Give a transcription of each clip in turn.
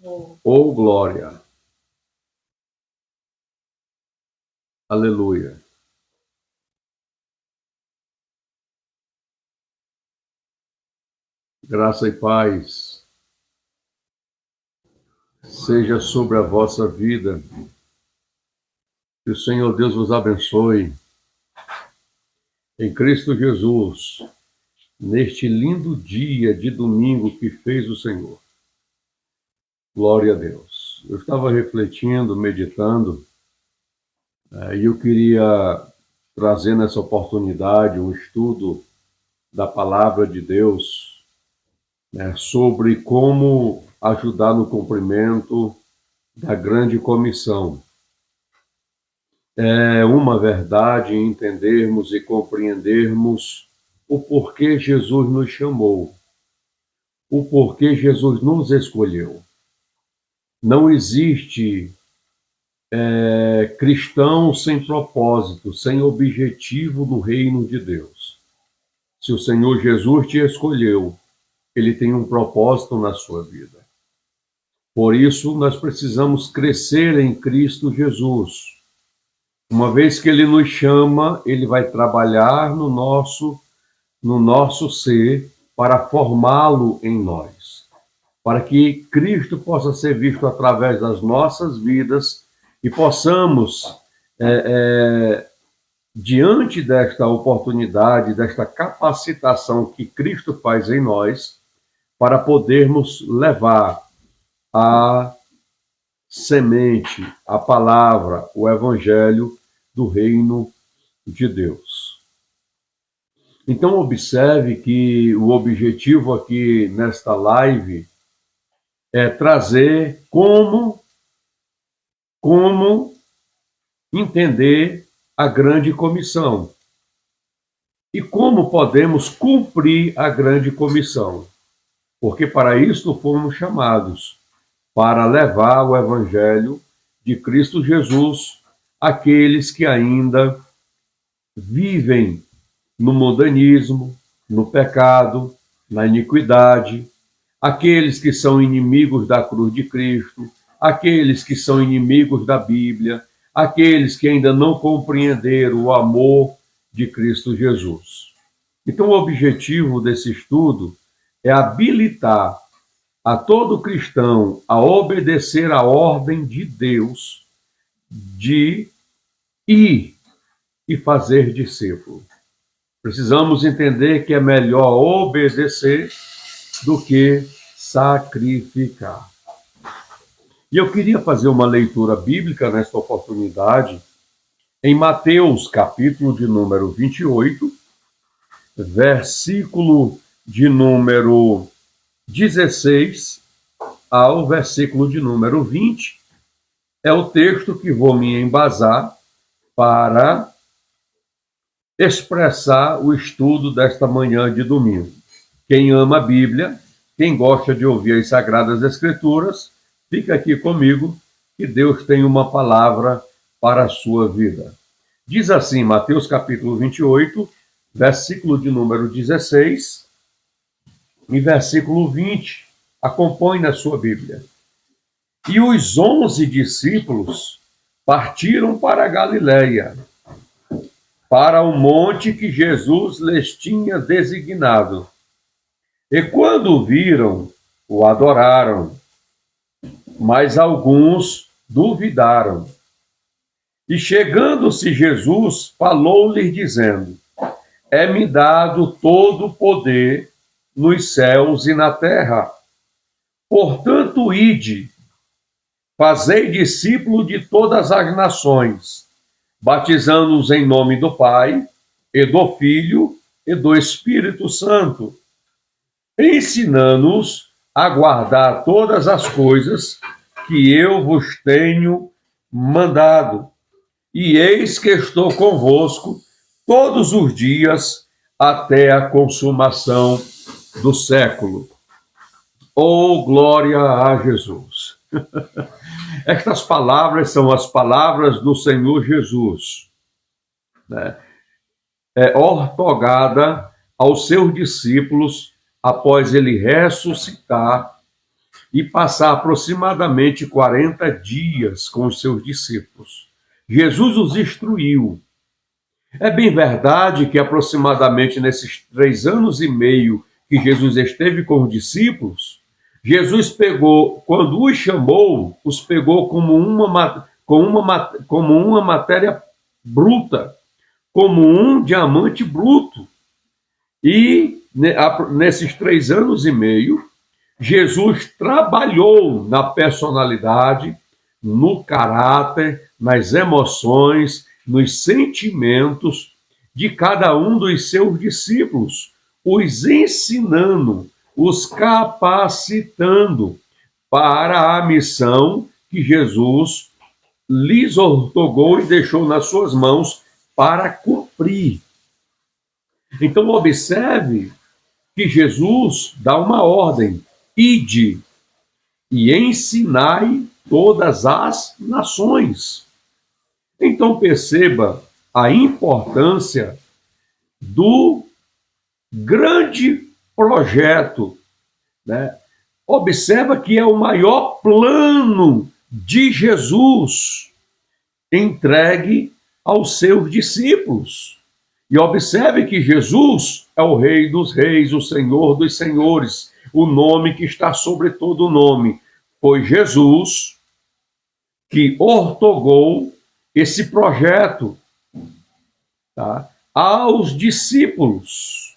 Oh, glória. Aleluia. Graça e paz seja sobre a vossa vida. Que o Senhor Deus vos abençoe. Em Cristo Jesus, neste lindo dia de domingo que fez o Senhor. Glória a Deus. Eu estava refletindo, meditando, e eu queria trazer nessa oportunidade um estudo da palavra de Deus, sobre como ajudar no cumprimento da grande comissão. É uma verdade entendermos e compreendermos o porquê Jesus nos chamou, o porquê Jesus nos escolheu. Não existe cristão sem propósito, sem objetivo no reino de Deus. Se o Senhor Jesus te escolheu, Ele tem um propósito na sua vida. Por isso, nós precisamos crescer em Cristo Jesus. Uma vez que Ele nos chama, Ele vai trabalhar no nosso ser para formá-lo em nós, para que Cristo possa ser visto através das nossas vidas e possamos, diante desta oportunidade, desta capacitação que Cristo faz em nós, para podermos levar a semente, a palavra, o evangelho do reino de Deus. Então, observe que o objetivo aqui nesta live é trazer como entender a grande comissão e como podemos cumprir a grande comissão, porque para isso fomos chamados, para levar o evangelho de Cristo Jesus àqueles que ainda vivem no mundanismo, no pecado, na iniquidade, aqueles que são inimigos da cruz de Cristo, aqueles que são inimigos da Bíblia, aqueles que ainda não compreenderam o amor de Cristo Jesus. Então, o objetivo desse estudo é habilitar a todo cristão a obedecer a ordem de Deus de ir e fazer discípulo. Precisamos entender que é melhor obedecer do que sacrificar. E eu queria fazer uma leitura bíblica nesta oportunidade, em Mateus, capítulo de número 28, versículo de número 16 ao versículo de número 20. É o texto que vou me embasar para expressar o estudo desta manhã de domingo. Quem ama a Bíblia, quem gosta de ouvir as Sagradas Escrituras, fica aqui comigo, que Deus tem uma palavra para a sua vida. Diz assim, Mateus capítulo 28, versículo de número 16 e versículo 20. Acompanhe na sua Bíblia. E os 11 discípulos partiram para a Galileia, para o monte que Jesus lhes tinha designado. E quando o viram, o adoraram, mas alguns duvidaram. E chegando-se Jesus, falou-lhes dizendo: é-me dado todo o poder nos céus e na terra. Portanto, ide, fazei discípulo de todas as nações, batizando-os em nome do Pai, e do Filho, e do Espírito Santo, ensinando-os a guardar todas as coisas que eu vos tenho mandado. E eis que estou convosco todos os dias até a consumação do século. Oh, glória a Jesus! Estas palavras são as palavras do Senhor Jesus, ortogada aos seus discípulos após ele ressuscitar e passar aproximadamente 40 dias com os seus discípulos. Jesus os instruiu. É bem verdade que aproximadamente nesses 3 anos e meio que Jesus esteve com os discípulos, Jesus pegou, quando os chamou, os pegou como uma matéria bruta, como um diamante bruto. E nesses 3 anos e meio, Jesus trabalhou na personalidade, no caráter, nas emoções, nos sentimentos de cada um dos seus discípulos, os ensinando, os capacitando para a missão que Jesus lhes outorgou e deixou nas suas mãos para cumprir. Então, observe que Jesus dá uma ordem: ide e ensinai todas as nações. Então, perceba a importância do grande projeto, né? Observa que é o maior plano de Jesus entregue aos seus discípulos. E observe que Jesus é o Rei dos Reis, o Senhor dos Senhores, o nome que está sobre todo nome. Foi Jesus que outorgou esse projeto, tá, aos discípulos.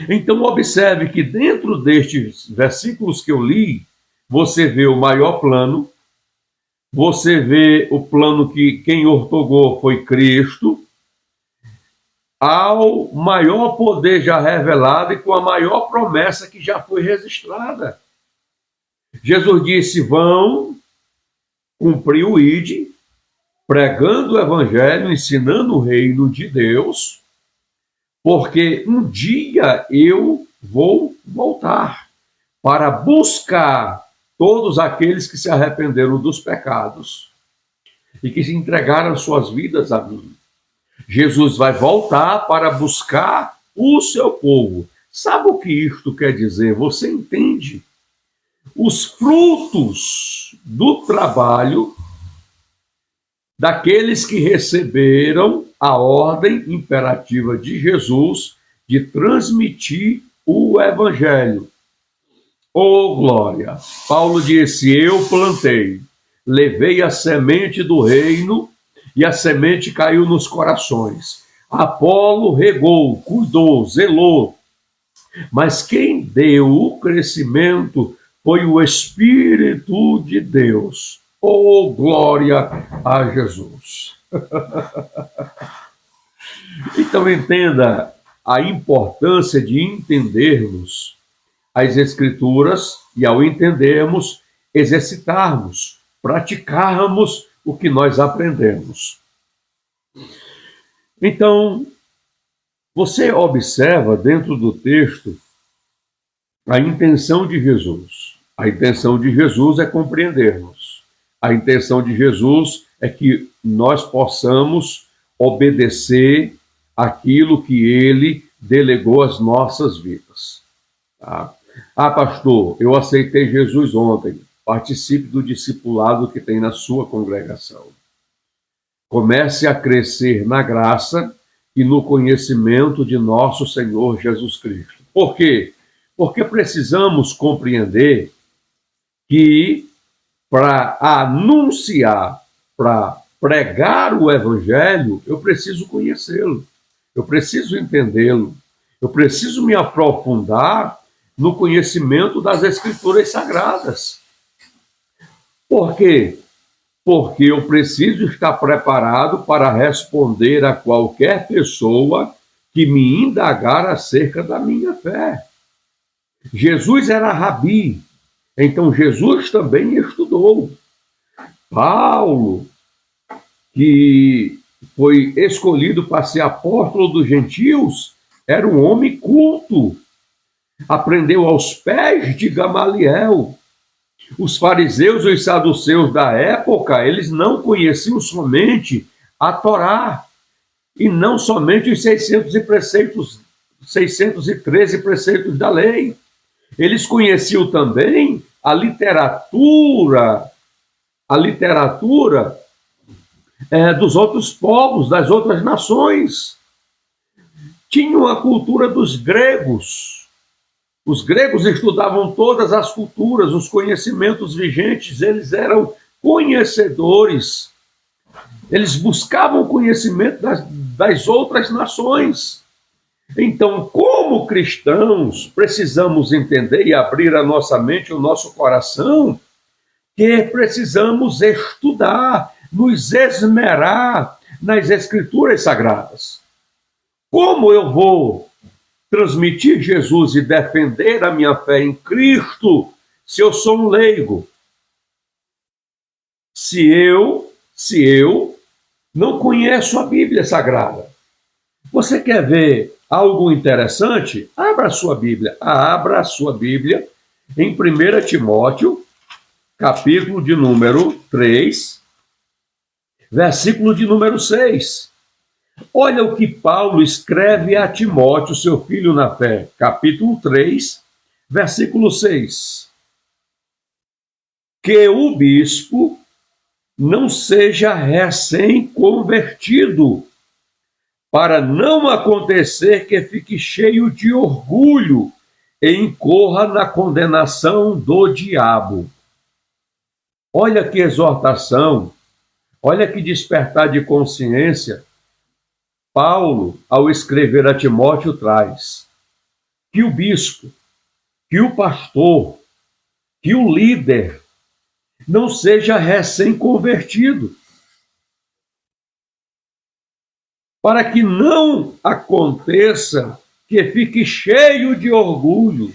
Então, observe que dentro destes versículos que eu li, você vê o maior plano, você vê o plano que quem outorgou foi Cristo, ao maior poder já revelado e com a maior promessa que já foi registrada. Jesus disse: vão cumprir o ide, pregando o evangelho, ensinando o reino de Deus, porque um dia eu vou voltar para buscar todos aqueles que se arrependeram dos pecados e que se entregaram suas vidas a mim. Jesus vai voltar para buscar o seu povo. Sabe o que isto quer dizer? Você entende? Os frutos do trabalho daqueles que receberam a ordem imperativa de Jesus de transmitir o evangelho. Oh, glória! Paulo disse: eu plantei, levei a semente do reino, e a semente caiu nos corações. Apolo regou, cuidou, zelou. Mas quem deu o crescimento foi o Espírito de Deus. Oh, glória a Jesus! Então, entenda a importância de entendermos as Escrituras e, ao entendermos, exercitarmos, praticarmos o que nós aprendemos. Então, você observa dentro do texto a intenção de Jesus. A intenção de Jesus é compreendermos. A intenção de Jesus é que nós possamos obedecer aquilo que ele delegou às nossas vidas. Tá? Ah, pastor, eu aceitei Jesus ontem. Participe do discipulado que tem na sua congregação. Comece a crescer na graça e no conhecimento de nosso Senhor Jesus Cristo. Por quê? Porque precisamos compreender que para anunciar, para pregar o Evangelho, eu preciso conhecê-lo, eu preciso entendê-lo, eu preciso me aprofundar no conhecimento das Escrituras Sagradas. Por quê? Porque eu preciso estar preparado para responder a qualquer pessoa que me indagar acerca da minha fé. Jesus era rabi, então Jesus também estudou. Paulo, que foi escolhido para ser apóstolo dos gentios, era um homem culto. Aprendeu aos pés de Gamaliel. Os fariseus e os saduceus da época, eles não conheciam somente a Torá, e não somente os 613 preceitos da lei. Eles conheciam também a literatura dos outros povos, das outras nações. Tinham a cultura dos gregos. Os gregos estudavam todas as culturas, os conhecimentos vigentes, eles eram conhecedores. Eles buscavam conhecimento das outras nações. Então, como cristãos, precisamos entender e abrir a nossa mente, o nosso coração, que precisamos estudar, nos esmerar nas Escrituras Sagradas. Como eu vou transmitir Jesus e defender a minha fé em Cristo se eu sou um leigo? Se eu não conheço a Bíblia Sagrada. Você quer ver algo interessante? Abra a sua Bíblia em 1 Timóteo, capítulo de número 3, versículo de número 6. Olha o que Paulo escreve a Timóteo, seu filho na fé, capítulo 3, versículo 6. Que o bispo não seja recém-convertido, para não acontecer que fique cheio de orgulho e incorra na condenação do diabo. Olha que exortação, olha que despertar de consciência Paulo, ao escrever a Timóteo, traz. Que o bispo, que o pastor, que o líder não seja recém-convertido, para que não aconteça que fique cheio de orgulho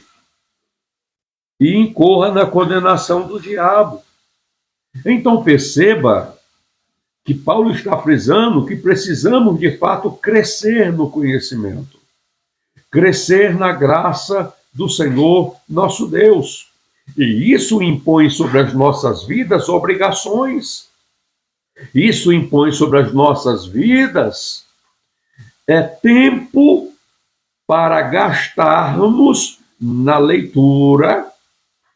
e incorra na condenação do diabo. Então perceba que Paulo está frisando que precisamos de fato crescer no conhecimento, crescer na graça do Senhor nosso Deus. E isso impõe sobre as nossas vidas obrigações. Isso impõe sobre as nossas vidas tempo para gastarmos na leitura,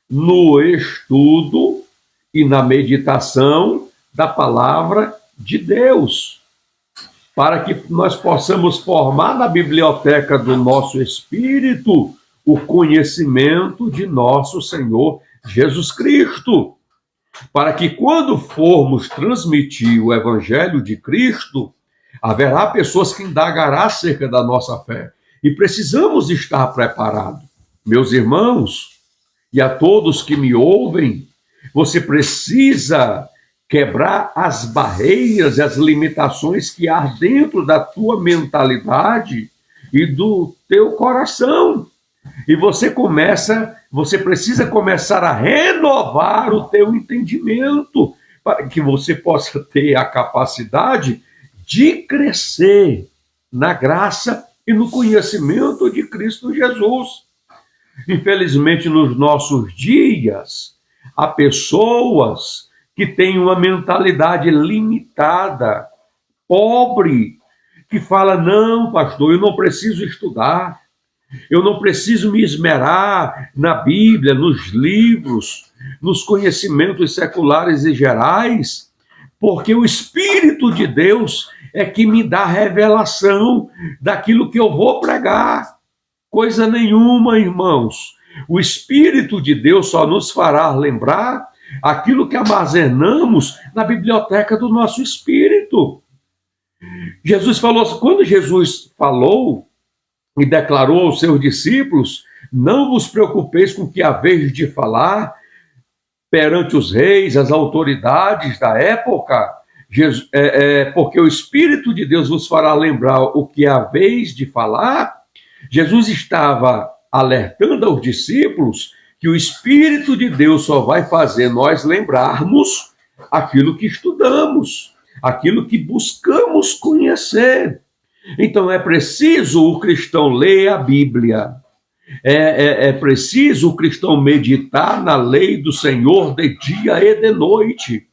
no estudo e na meditação da palavra de Deus, para que nós possamos formar na biblioteca do nosso espírito o conhecimento de nosso Senhor Jesus Cristo, para que quando formos transmitir o Evangelho de Cristo, haverá pessoas que indagarão acerca da nossa fé. E precisamos estar preparados. Meus irmãos, e a todos que me ouvem, você precisa quebrar as barreiras e as limitações que há dentro da tua mentalidade e do teu coração. E você precisa começar a renovar o teu entendimento para que você possa ter a capacidade de crescer na graça e no conhecimento de Cristo Jesus. Infelizmente, nos nossos dias, há pessoas que têm uma mentalidade limitada, pobre, que fala, não, pastor, eu não preciso estudar, eu não preciso me esmerar na Bíblia, nos livros, nos conhecimentos seculares e gerais, porque o Espírito de Deus é que me dá revelação daquilo que eu vou pregar. Coisa nenhuma, irmãos. O Espírito de Deus só nos fará lembrar aquilo que armazenamos na biblioteca do nosso espírito. Quando Jesus falou e declarou aos seus discípulos, não vos preocupeis com o que haveis de falar perante os reis, as autoridades da época, porque o Espírito de Deus vos fará lembrar o que haveis de falar. Jesus estava alertando aos discípulos que o Espírito de Deus só vai fazer nós lembrarmos aquilo que estudamos, aquilo que buscamos conhecer. Então é preciso o cristão ler a Bíblia, é preciso o cristão meditar na lei do Senhor de dia e de noite.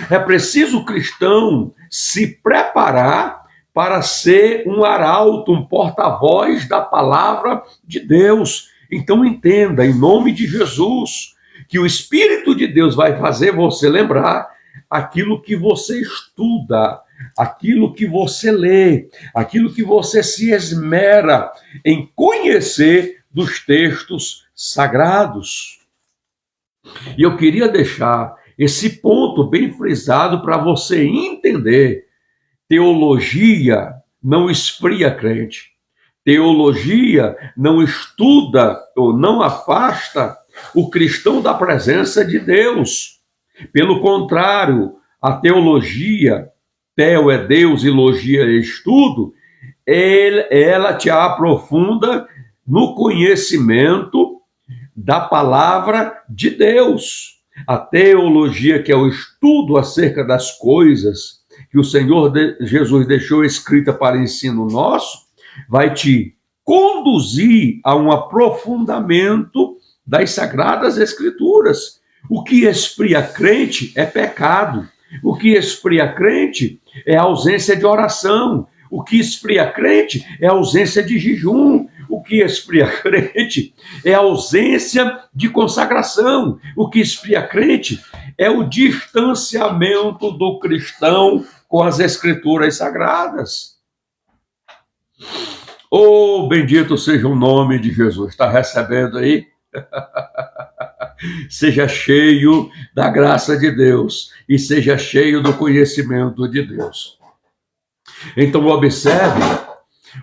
É preciso o cristão se preparar para ser um arauto, um porta-voz da palavra de Deus Então entenda, em nome de Jesus, que o Espírito de Deus vai fazer você lembrar aquilo que você estuda, aquilo que você lê, aquilo que você se esmera em conhecer dos textos sagrados. E eu queria deixar esse ponto bem frisado para você entender: teologia não esfria crente. Teologia não estuda ou não afasta o cristão da presença de Deus. Pelo contrário, a teologia, teo é Deus e logia é estudo, ela te aprofunda no conhecimento da palavra de Deus. A teologia, que é o estudo acerca das coisas que o Senhor Jesus deixou escrita para ensino nosso, vai te conduzir a um aprofundamento das Sagradas Escrituras. O que esfria crente é pecado. O que esfria crente é ausência de oração. O que esfria crente é ausência de jejum. O que esfria crente é ausência de consagração. O que esfria crente é o distanciamento do cristão com as Escrituras Sagradas. Oh, bendito seja o nome de Jesus. Está recebendo aí? Seja cheio da graça de Deus e seja cheio do conhecimento de Deus. Então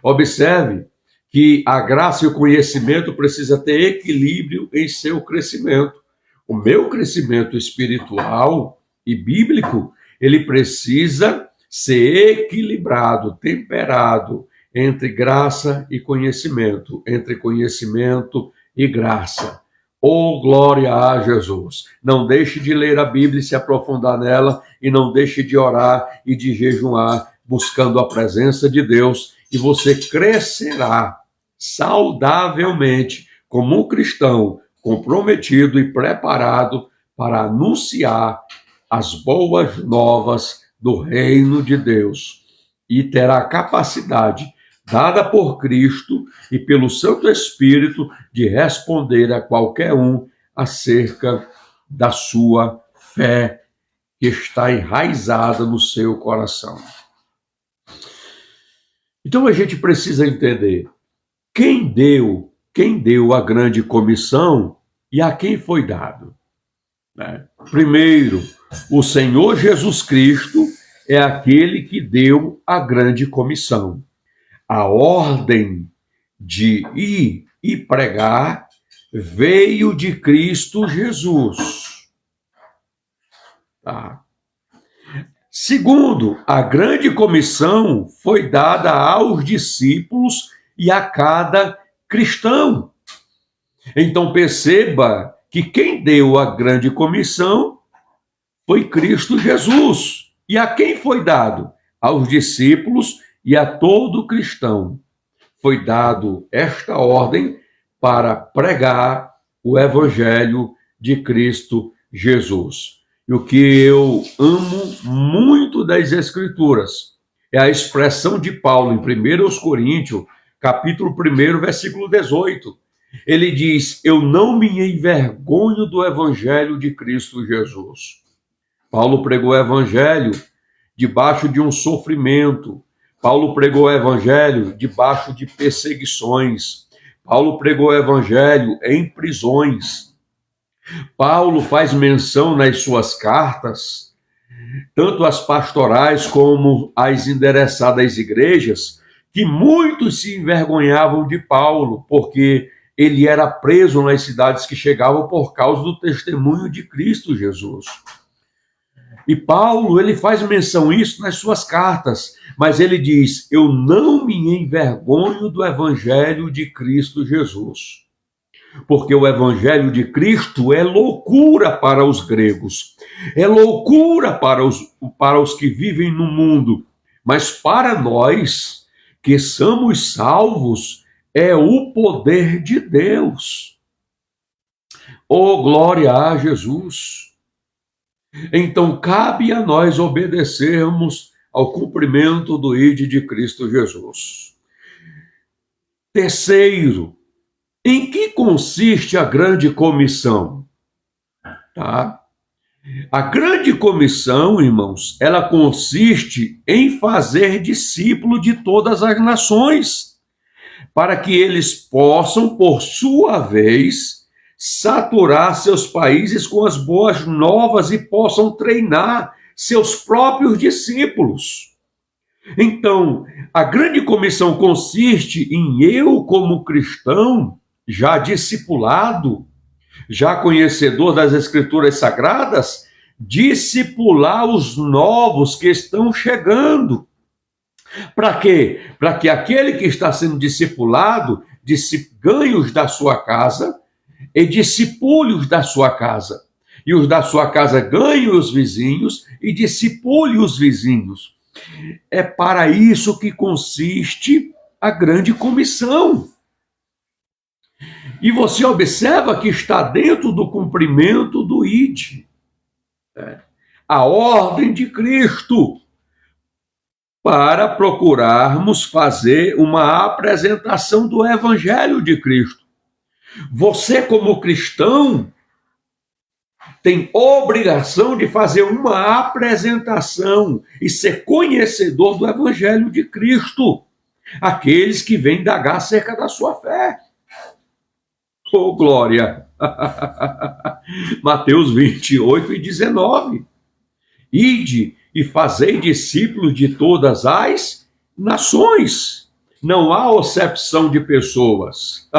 observe que a graça e o conhecimento precisa ter equilíbrio em seu crescimento. O meu crescimento espiritual e bíblico, ele precisa ser equilibrado, temperado entre graça e conhecimento, entre conhecimento e graça. Oh, glória a Jesus! Não deixe de ler a Bíblia e se aprofundar nela, e não deixe de orar e de jejuar, buscando a presença de Deus, e você crescerá saudavelmente como um cristão comprometido e preparado para anunciar as boas novas do reino de Deus, e terá capacidade dada por Cristo e pelo Santo Espírito de responder a qualquer um acerca da sua fé que está enraizada no seu coração. Então a gente precisa entender quem deu a grande comissão e a quem foi dado. Primeiro, o Senhor Jesus Cristo é aquele que deu a grande comissão. A ordem de ir e pregar veio de Cristo Jesus. Tá? Segundo, a grande comissão foi dada aos discípulos e a cada cristão. Então perceba que quem deu a grande comissão foi Cristo Jesus. E a quem foi dado? Aos discípulos e a todo cristão. Foi dado esta ordem para pregar o Evangelho de Cristo Jesus. E o que eu amo muito das Escrituras é a expressão de Paulo em 1 Coríntios, capítulo 1, versículo 18. Ele diz: eu não me envergonho do Evangelho de Cristo Jesus. Paulo pregou o Evangelho debaixo de um sofrimento. Paulo pregou o Evangelho debaixo de perseguições. Paulo pregou o Evangelho em prisões. Paulo faz menção nas suas cartas, tanto as pastorais como as endereçadas às igrejas, que muitos se envergonhavam de Paulo, porque ele era preso nas cidades que chegavam por causa do testemunho de Cristo Jesus. E Paulo, ele faz menção isso nas suas cartas, mas ele diz: eu não me envergonho do Evangelho de Cristo Jesus. Porque o Evangelho de Cristo é loucura para os gregos, é loucura para os que vivem no mundo, mas para nós que somos salvos, é o poder de Deus. Oh, glória a Jesus! Então, cabe a nós obedecermos ao cumprimento do ID de Cristo Jesus. Terceiro, Em que consiste a grande comissão? Tá? A grande comissão, irmãos, ela consiste em fazer discípulo de todas as nações, para que eles possam, por sua vez, saturar seus países com as boas novas e possam treinar seus próprios discípulos. Então, a grande comissão consiste em eu, como cristão, já discipulado, já conhecedor das Escrituras Sagradas, discipular os novos que estão chegando. Para quê? Para que aquele que está sendo discipulado ganhe os da sua casa e discipule os da sua casa. E os da sua casa ganhem os vizinhos e discipule os vizinhos. É para isso que consiste a grande comissão. E você observa que está dentro do cumprimento do ID. A ordem de Cristo, para procurarmos fazer uma apresentação do Evangelho de Cristo. Você, como cristão, tem obrigação de fazer uma apresentação e ser conhecedor do Evangelho de Cristo. Aqueles que vêm indagar acerca da sua fé. Oh, glória! Mateus 28 e 19. Ide e fazei discípulos de todas as nações. Não há acepção de pessoas.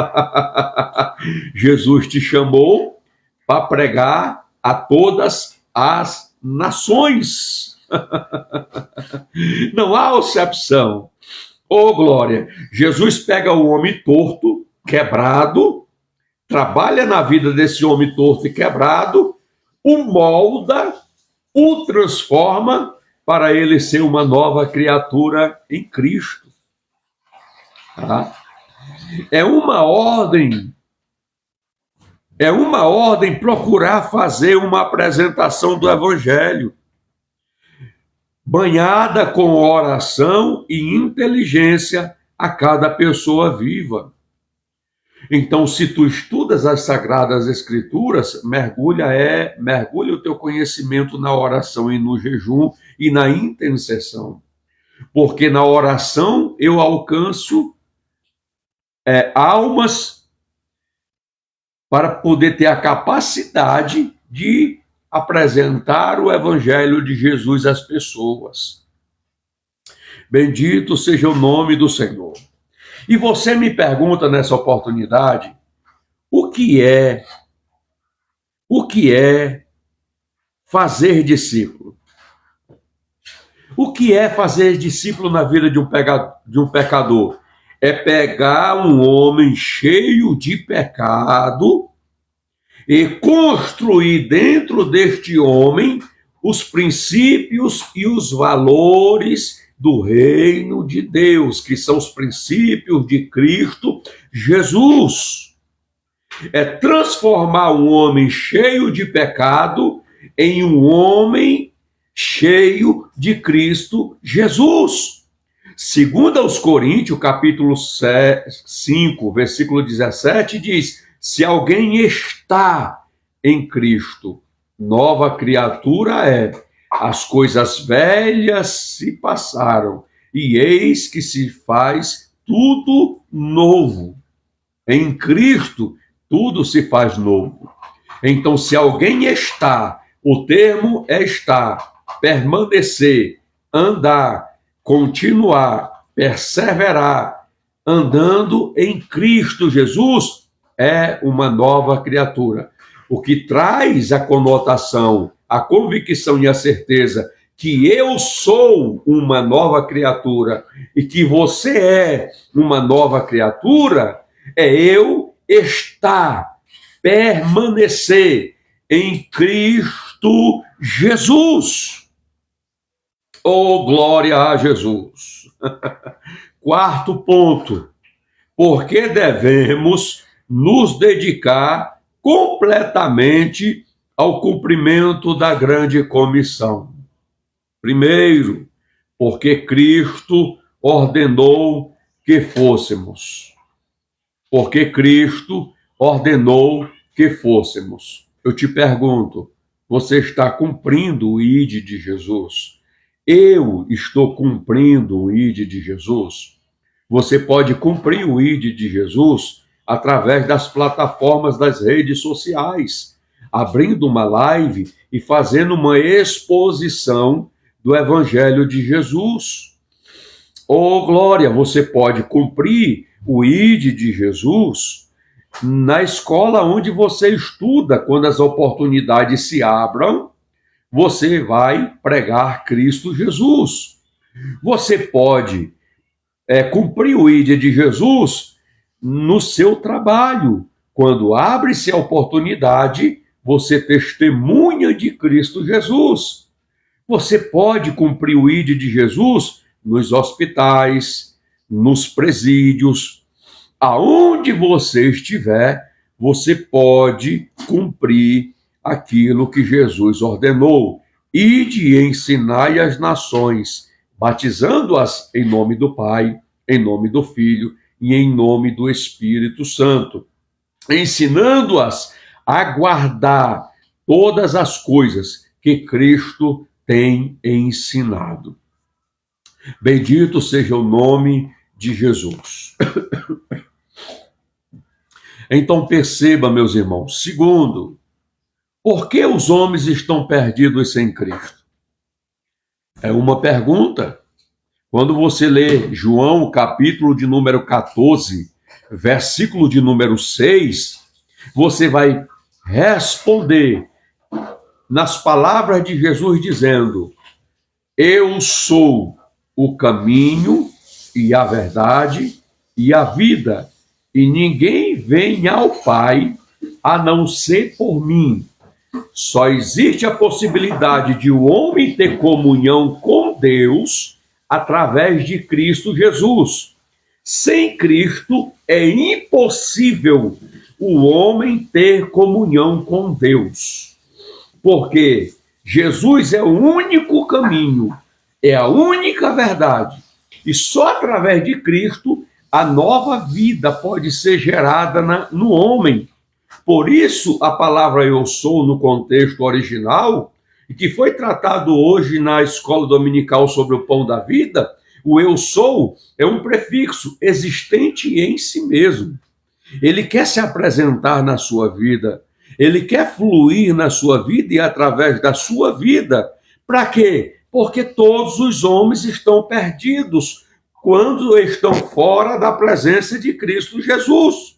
Jesus te chamou para pregar a todas as nações. Não há acepção. Oh, glória! Jesus pega o homem torto, quebrado, trabalha na vida desse homem torto e quebrado, o molda, o transforma para ele ser uma nova criatura em Cristo. Tá? É uma ordem procurar fazer uma apresentação do Evangelho, banhada com oração e inteligência a cada pessoa viva. Então, se tu estudas as Sagradas Escrituras, mergulha o teu conhecimento na oração e no jejum e na intercessão. Porque na oração eu alcanço almas para poder ter a capacidade de apresentar o Evangelho de Jesus às pessoas. Bendito seja o nome do Senhor. E você me pergunta nessa oportunidade, o que é fazer discípulo? O que é fazer discípulo na vida de um pecador? É pegar um homem cheio de pecado e construir dentro deste homem os princípios e os valores do reino de Deus, que são os princípios de Cristo Jesus. É transformar um homem cheio de pecado em um homem cheio de Cristo Jesus. Segundo aos Coríntios, capítulo 5, versículo 17, diz: se alguém está em Cristo, nova criatura é. As coisas velhas se passaram, e eis que se faz tudo novo. Em Cristo, tudo se faz novo. Então, se alguém está, o termo é estar, permanecer, andar, continuar, perseverar, andando em Cristo Jesus, é uma nova criatura. O que traz a conotação, a convicção e a certeza que eu sou uma nova criatura e que você é uma nova criatura, é eu estar, permanecer em Cristo Jesus. Oh, glória a Jesus. Quarto ponto. Porque devemos nos dedicar completamente ao cumprimento da grande comissão. Primeiro, porque Cristo ordenou que fôssemos. porque Cristo ordenou que fôssemos. Eu te pergunto, você está cumprindo o ID de Jesus? Eu estou cumprindo o ID de Jesus? Você pode cumprir o ID de Jesus através das plataformas das redes sociais, abrindo uma live e fazendo uma exposição do Evangelho de Jesus. Oh, glória, você pode cumprir o ID de Jesus na escola onde você estuda. Quando as oportunidades se abram, você vai pregar Cristo Jesus. Você pode cumprir o ID de Jesus no seu trabalho. Quando abre-se a oportunidade, você testemunha de Cristo Jesus. Você pode cumprir o ID de Jesus nos hospitais, nos presídios, aonde você estiver, você pode cumprir aquilo que Jesus ordenou. Ide e ensinai as nações, batizando-as em nome do Pai, em nome do Filho e em nome do Espírito Santo, ensinando-as a guardar todas as coisas que Cristo tem ensinado. Bendito seja o nome de Jesus. Então perceba, meus irmãos, segundo, por que os homens estão perdidos sem Cristo? É uma pergunta. Quando você lê João, capítulo de número 14, versículo de número 6, você vai responder nas palavras de Jesus dizendo: eu sou o caminho e a verdade e a vida, e ninguém vem ao Pai a não ser por mim. Só existe a possibilidade de o homem ter comunhão com Deus através de Cristo Jesus. Sem Cristo é impossível o homem ter comunhão com Deus, porque Jesus é o único caminho, é a única verdade, e só através de Cristo a nova vida pode ser gerada no homem. Por isso, a palavra eu sou, no contexto original, e que foi tratado hoje na escola dominical sobre o pão da vida, o eu sou é um prefixo existente em si mesmo. Ele quer se apresentar na sua vida, ele quer fluir na sua vida e através da sua vida. Para quê? Porque todos os homens estão perdidos quando estão fora da presença de Cristo Jesus.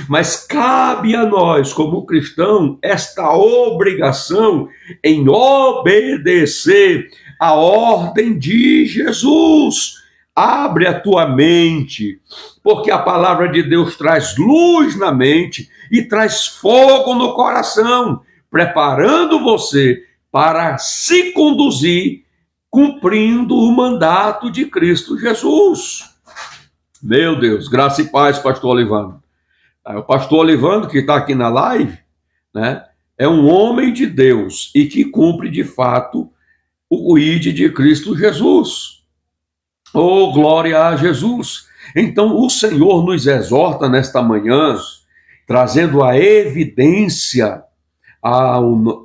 Mas cabe a nós, como cristão, esta obrigação em obedecer a ordem de Jesus. Abre a tua mente, porque a palavra de Deus traz luz na mente e traz fogo no coração, preparando você para se conduzir cumprindo o mandato de Cristo Jesus. Meu Deus, graça e paz, pastor Olivando. O pastor Olivando, que está aqui na live, né, é um homem de Deus e que cumpre de fato o ID de Cristo Jesus. Oh, glória a Jesus! Então, o Senhor nos exorta nesta manhã, trazendo a evidência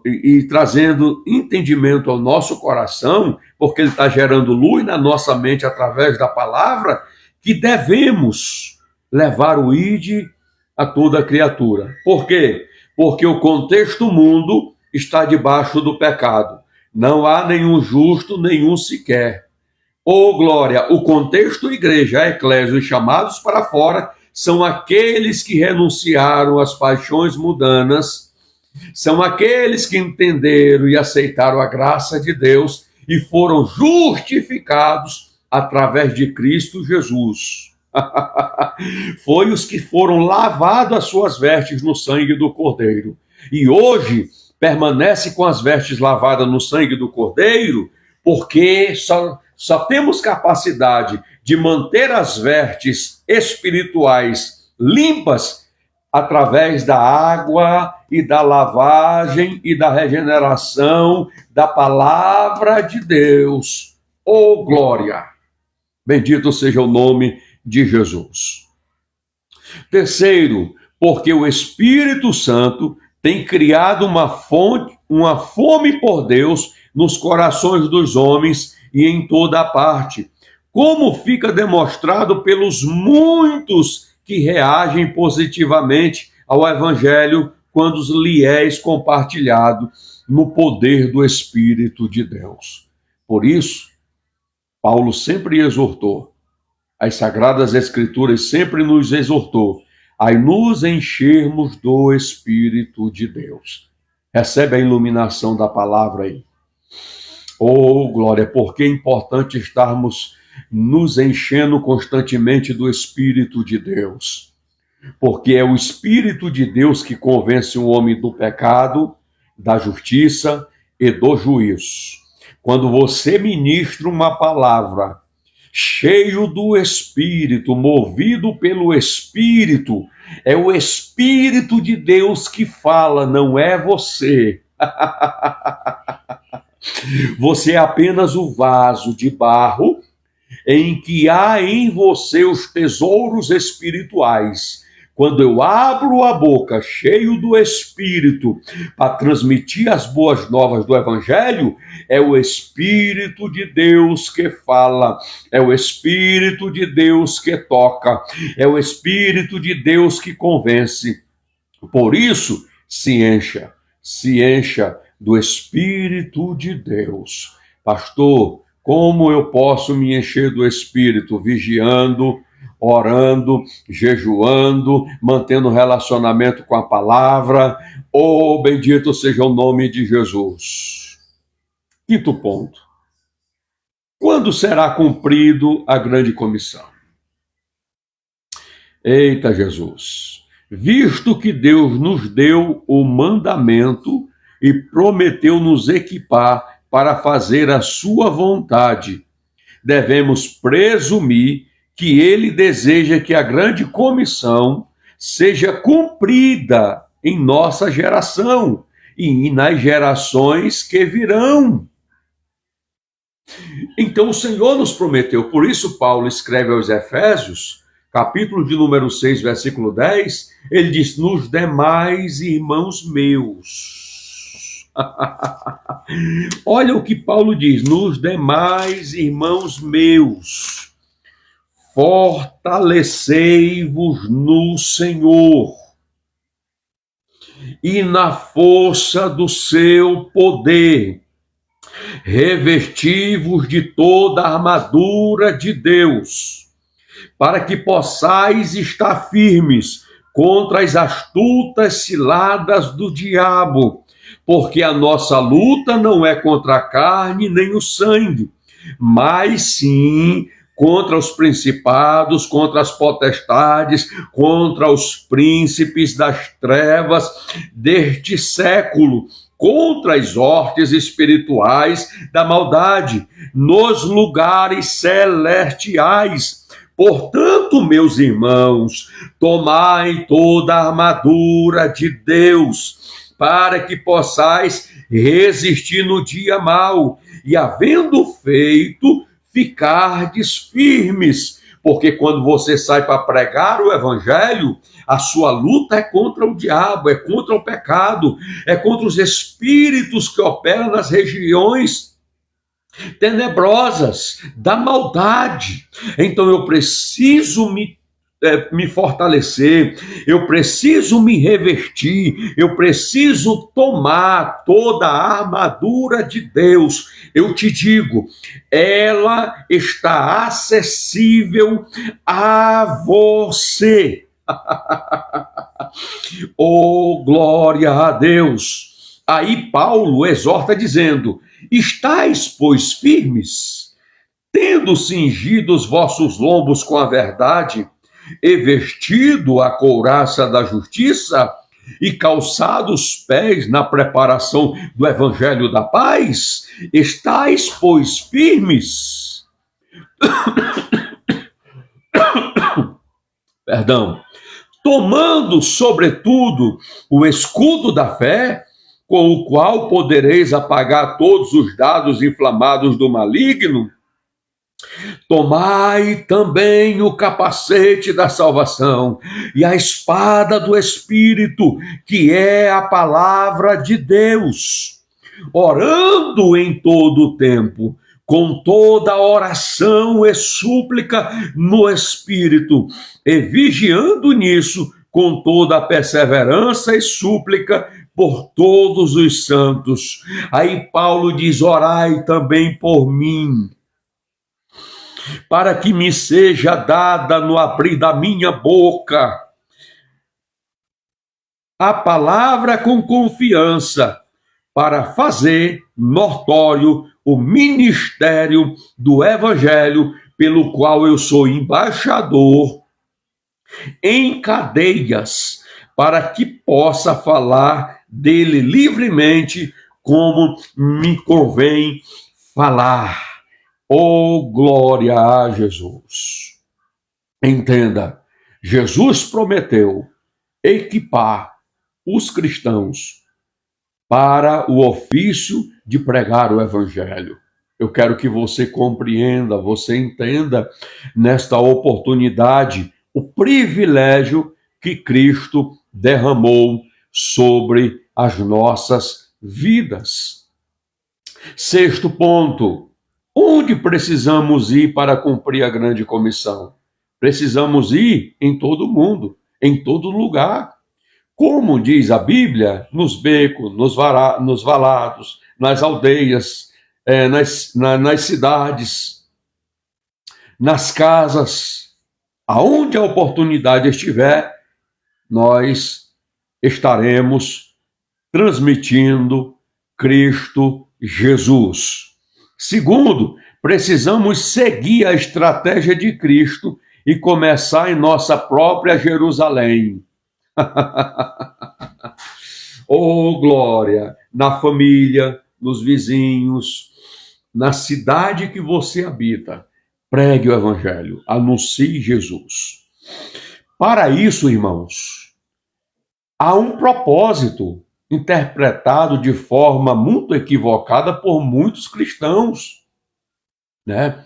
e trazendo entendimento ao nosso coração, porque Ele está gerando luz na nossa mente através da palavra, que devemos levar o ID a toda criatura. Por quê? Porque o contexto mundo está debaixo do pecado. Não há nenhum justo, nenhum sequer. Oh, glória! O contexto igreja, a eclésia, os chamados para fora, são aqueles que renunciaram às paixões mundanas, são aqueles que entenderam e aceitaram a graça de Deus e foram justificados através de Cristo Jesus. Foi os que foram lavados as suas vestes no sangue do Cordeiro. E hoje permanece com as vestes lavadas no sangue do Cordeiro, porque só temos capacidade de manter as vestes espirituais limpas através da água e da lavagem e da regeneração da palavra de Deus. Oh, glória! Bendito seja o nome de Jesus. Terceiro, porque o Espírito Santo tem criado uma fome por Deus nos corações dos homens e em toda a parte, como fica demonstrado pelos muitos que reagem positivamente ao Evangelho quando lhe é compartilhado no poder do Espírito de Deus. Por isso, Paulo sempre exortou, as Sagradas Escrituras sempre nos exortou a nos enchermos do Espírito de Deus. Recebe a iluminação da palavra aí. Oh, glória, porque é importante estarmos nos enchendo constantemente do Espírito de Deus. Porque é o Espírito de Deus que convence o homem do pecado, da justiça e do juízo. Quando você ministra uma palavra cheio do Espírito, movido pelo Espírito, é o Espírito de Deus que fala, não é você. Você é apenas o vaso de barro em que há em você os tesouros espirituais. Quando eu abro a boca cheio do Espírito para transmitir as boas novas do Evangelho, é o Espírito de Deus que fala, é o Espírito de Deus que toca, é o Espírito de Deus que convence. Por isso, se encha do Espírito de Deus. Pastor, como eu posso me encher do Espírito? Vigiando, orando, jejuando, mantendo relacionamento com a palavra. Oh, bendito seja o nome de Jesus. Quinto ponto. Quando será cumprido a grande comissão? Eita Jesus! Visto que Deus nos deu o mandamento e prometeu nos equipar para fazer a sua vontade, devemos presumir que ele deseja que a grande comissão seja cumprida em nossa geração e nas gerações que virão. Então o Senhor nos prometeu, por isso Paulo escreve aos Efésios, capítulo de número 6, versículo 10, ele diz, nos demais irmãos meus. Olha o que Paulo diz, nos demais irmãos meus, fortalecei-vos no Senhor e na força do seu poder, revesti-vos de toda a armadura de Deus, para que possais estar firmes contra as astutas ciladas do diabo, porque a nossa luta não é contra a carne nem o sangue, mas sim contra os principados, contra as potestades, contra os príncipes das trevas deste século, contra as hostes espirituais da maldade nos lugares celestiais. Portanto, meus irmãos, tomai toda a armadura de Deus, para que possais resistir no dia mau, e havendo feito, ficardes firmes. Porque quando você sai para pregar o Evangelho, a sua luta é contra o diabo, é contra o pecado, é contra os espíritos que operam nas regiões tenebrosas da maldade. Então eu preciso me fortalecer, eu preciso me revestir, eu preciso tomar toda a armadura de Deus. Eu te digo, ela está acessível a você. Oh, glória a Deus! Aí Paulo exorta dizendo, estais, pois, firmes, tendo cingido os vossos lombos com a verdade, e vestido a couraça da justiça, e calçado os pés na preparação do evangelho da paz, estais, pois, firmes. Perdão. Tomando, sobretudo, o escudo da fé, com o qual podereis apagar todos os dardos inflamados do maligno, Tomai também o capacete da salvação e a espada do Espírito, que é a palavra de Deus, orando em todo o tempo, com toda oração e súplica no Espírito, e vigiando nisso com toda a perseverança e súplica por todos os santos. Aí Paulo diz: orai também por mim, para que me seja dada no abrir da minha boca a palavra com confiança, para fazer notório o ministério do Evangelho, pelo qual eu sou embaixador em cadeias, para que possa falar dele livremente, como me convém falar. Oh, glória a Jesus! Entenda, Jesus prometeu equipar os cristãos para o ofício de pregar o Evangelho. Eu quero que você compreenda, você entenda nesta oportunidade o privilégio que Cristo derramou sobre as nossas vidas. Sexto ponto: onde precisamos ir para cumprir a grande comissão? Precisamos ir em todo mundo, em todo lugar. Como diz a Bíblia, nos becos, nos valados, nas aldeias, nas cidades, nas casas, aonde a oportunidade estiver, nós estaremos transmitindo Cristo Jesus. Segundo, precisamos seguir a estratégia de Cristo e começar em nossa própria Jerusalém. Oh, glória! Na família, nos vizinhos, na cidade que você habita, pregue o Evangelho, anuncie Jesus. Para isso, irmãos, há um propósito interpretado de forma muito equivocada por muitos cristãos, né?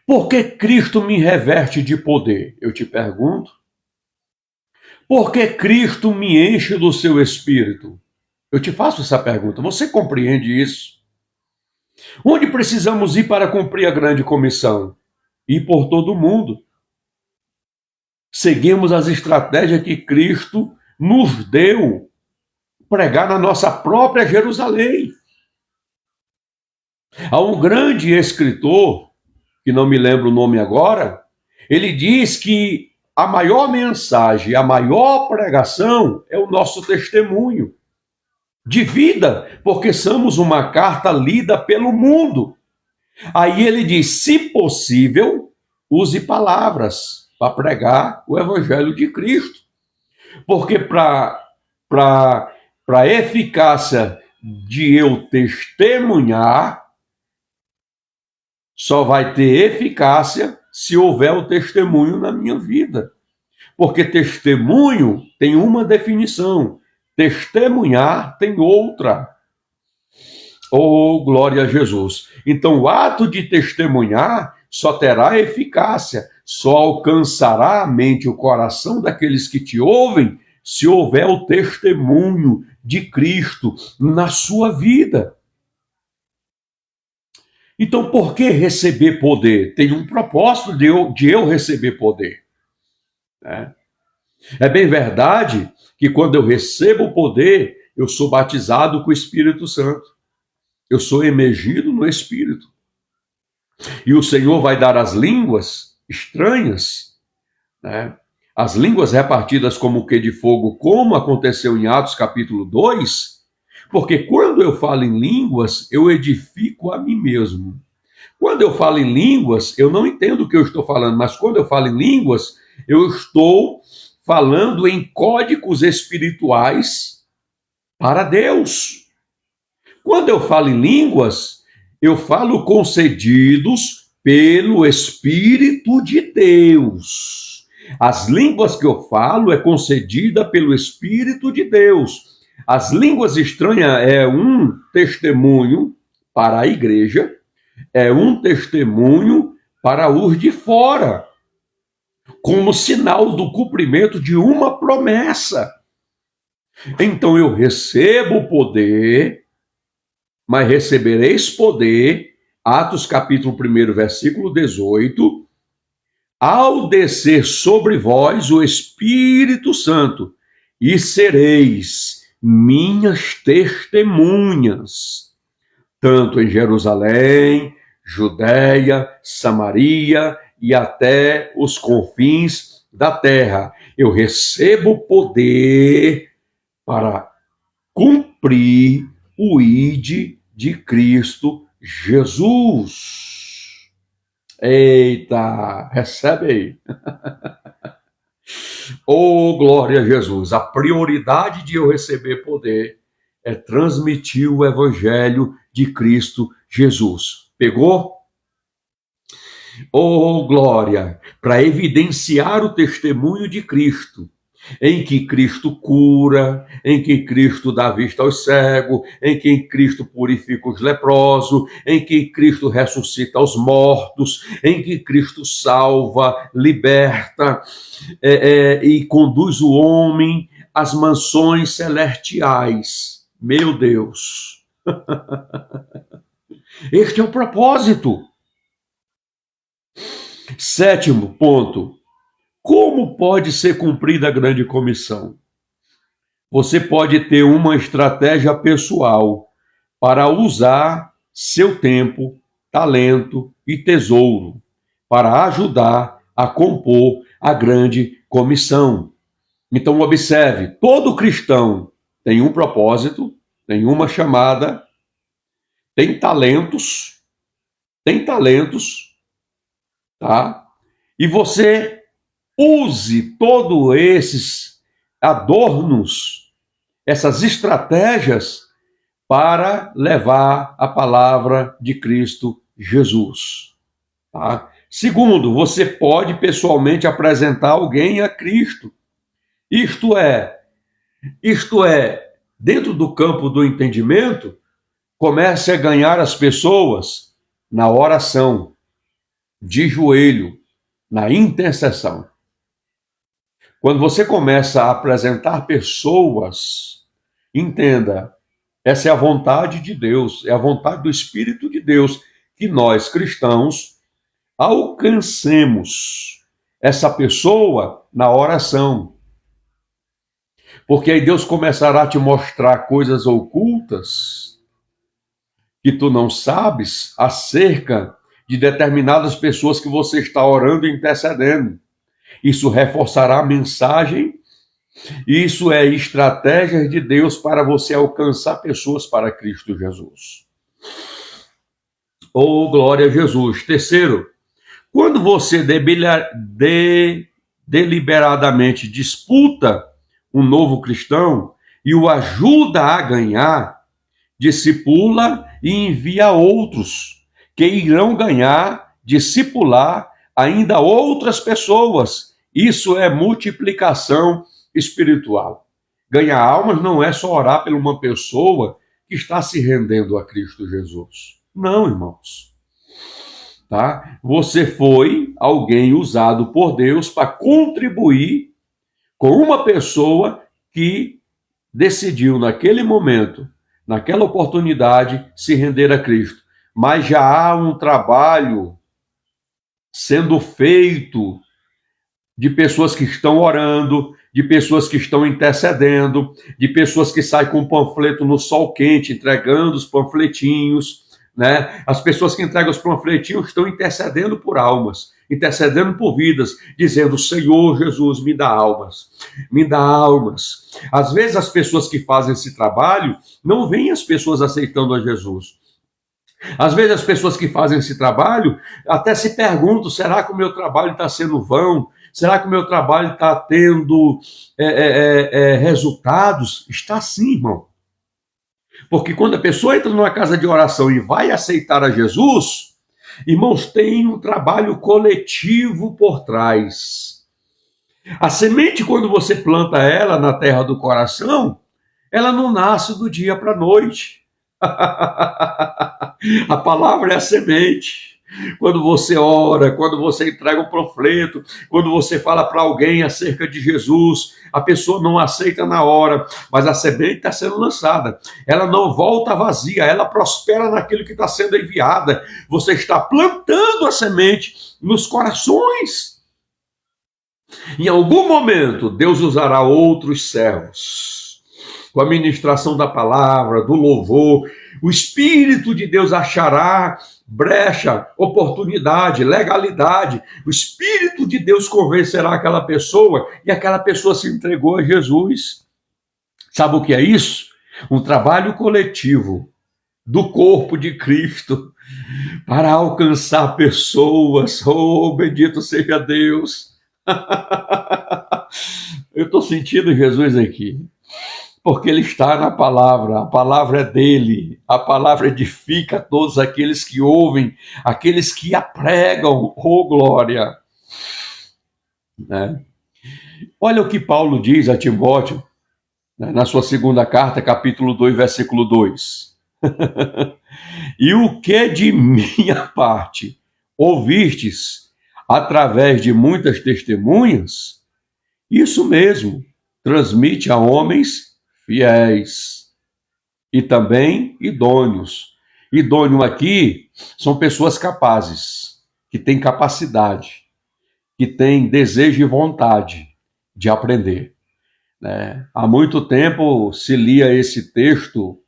Por que Cristo me reveste de poder? Eu te pergunto. Por que Cristo me enche do seu Espírito? Eu te faço essa pergunta. Você compreende isso? Onde precisamos ir para cumprir a grande comissão? Ir por todo o mundo. Seguimos as estratégias que Cristo nos deu, pregar na nossa própria Jerusalém. Há um grande escritor, que não me lembro o nome agora, ele diz que a maior mensagem, a maior pregação é o nosso testemunho de vida, porque somos uma carta lida pelo mundo. Aí ele diz: se possível, use palavras para pregar o Evangelho de Cristo. Porque para a eficácia de eu testemunhar, só vai ter eficácia se houver o testemunho na minha vida. Porque testemunho tem uma definição, testemunhar tem outra. Oh, glória a Jesus! Então, o ato de testemunhar só terá eficácia, só alcançará a mente e o coração daqueles que te ouvem, se houver o testemunho de Cristo na sua vida. Então, por que receber poder? Tem um propósito de eu receber poder. É bem verdade que quando eu recebo o poder, eu sou batizado com o Espírito Santo. Eu sou emergido no Espírito. E o Senhor vai dar as línguas estranhas, né? As línguas repartidas como que de fogo, como aconteceu em Atos capítulo 2, porque quando eu falo em línguas, eu edifico a mim mesmo. Quando eu falo em línguas, eu não entendo o que eu estou falando, mas quando eu falo em línguas, eu estou falando em códigos espirituais para Deus. Quando eu falo em línguas, eu falo concedidos pelo Espírito de Deus. As línguas que eu falo é concedida pelo Espírito de Deus. As línguas estranhas é um testemunho para a igreja, é um testemunho para os de fora, como sinal do cumprimento de uma promessa. Então eu recebo poder, mas recebereis poder, Atos capítulo 1, versículo 18, ao descer sobre vós o Espírito Santo, e sereis minhas testemunhas, tanto em Jerusalém, Judéia, Samaria e até os confins da terra. Eu recebo poder para cumprir o ide de Cristo Jesus. Eita, recebe aí. Oh, glória a Jesus. A prioridade de eu receber poder é transmitir o evangelho de Cristo Jesus. Pegou? Oh, glória! Para evidenciar o testemunho de Cristo, em que Cristo cura, em que Cristo dá vista aos cegos, em que Cristo purifica os leprosos, em que Cristo ressuscita os mortos, em que Cristo salva, liberta e conduz o homem às mansões celestiais. Meu Deus! Este é o propósito. 7º ponto. Como pode ser cumprida a grande comissão? Você pode ter uma estratégia pessoal para usar seu tempo, talento e tesouro para ajudar a compor a grande comissão. Então observe, todo cristão tem um propósito, tem uma chamada, tem talentos, tá? E você use todos esses adornos, essas estratégias para levar a palavra de Cristo Jesus. Tá? Segundo, você pode pessoalmente apresentar alguém a Cristo. Isto é, dentro do campo do entendimento, comece a ganhar as pessoas na oração, de joelho, na intercessão. Quando você começa a apresentar pessoas, entenda, essa é a vontade de Deus, é a vontade do Espírito de Deus, que nós, cristãos, alcancemos essa pessoa na oração. Porque aí Deus começará a te mostrar coisas ocultas que tu não sabes acerca de determinadas pessoas que você está orando e intercedendo. Isso reforçará a mensagem, isso é estratégia de Deus para você alcançar pessoas para Cristo Jesus. Oh, glória a Jesus. Terceiro, quando você deliberadamente disputa um novo cristão e o ajuda a ganhar, discipula e envia outros que irão ganhar, discipular ainda outras pessoas. Isso é multiplicação espiritual. Ganhar almas não é só orar por uma pessoa que está se rendendo a Cristo Jesus. Não, irmãos. Tá? Você foi alguém usado por Deus para contribuir com uma pessoa que decidiu naquele momento, naquela oportunidade, se render a Cristo. Mas já há um trabalho sendo feito de pessoas que estão orando, de pessoas que estão intercedendo, de pessoas que saem com um panfleto no sol quente, entregando os panfletinhos, né? As pessoas que entregam os panfletinhos estão intercedendo por almas, intercedendo por vidas, dizendo: Senhor Jesus, me dá almas, me dá almas. Às vezes as pessoas que fazem esse trabalho não veem as pessoas aceitando a Jesus. Às vezes as pessoas que fazem esse trabalho até se perguntam: será que o meu trabalho está sendo vão? Será que o meu trabalho está tendo resultados? Está sim, irmão. Porque quando a pessoa entra numa casa de oração e vai aceitar a Jesus, irmãos, tem um trabalho coletivo por trás. A semente, quando você planta ela na terra do coração, ela não nasce do dia para a noite. A palavra é a semente. Quando você ora, quando você entrega um panfleto, quando você fala para alguém acerca de Jesus, a pessoa não aceita na hora, mas a semente está sendo lançada. Ela não volta vazia, ela prospera naquilo que está sendo enviada. Você está plantando a semente nos corações. Em algum momento, Deus usará outros servos, com a ministração da palavra, do louvor. O Espírito de Deus achará brecha, oportunidade, legalidade. O Espírito de Deus convencerá aquela pessoa e aquela pessoa se entregou a Jesus. Sabe o que é isso? Um trabalho coletivo do corpo de Cristo para alcançar pessoas. Oh, bendito seja Deus! Eu estou sentindo Jesus aqui, porque ele está na palavra, a palavra é dele, a palavra edifica todos aqueles que ouvem, aqueles que a pregam, oh glória! Né? Olha o que Paulo diz a Timóteo, né, na sua segunda carta, capítulo 2, versículo 2. E o que de minha parte ouvistes através de muitas testemunhas, isso mesmo, transmite a homens fiéis e também idôneos. Idôneo aqui são pessoas capazes, que têm capacidade, que têm desejo e vontade de aprender. Né? Há muito tempo se lia esse texto,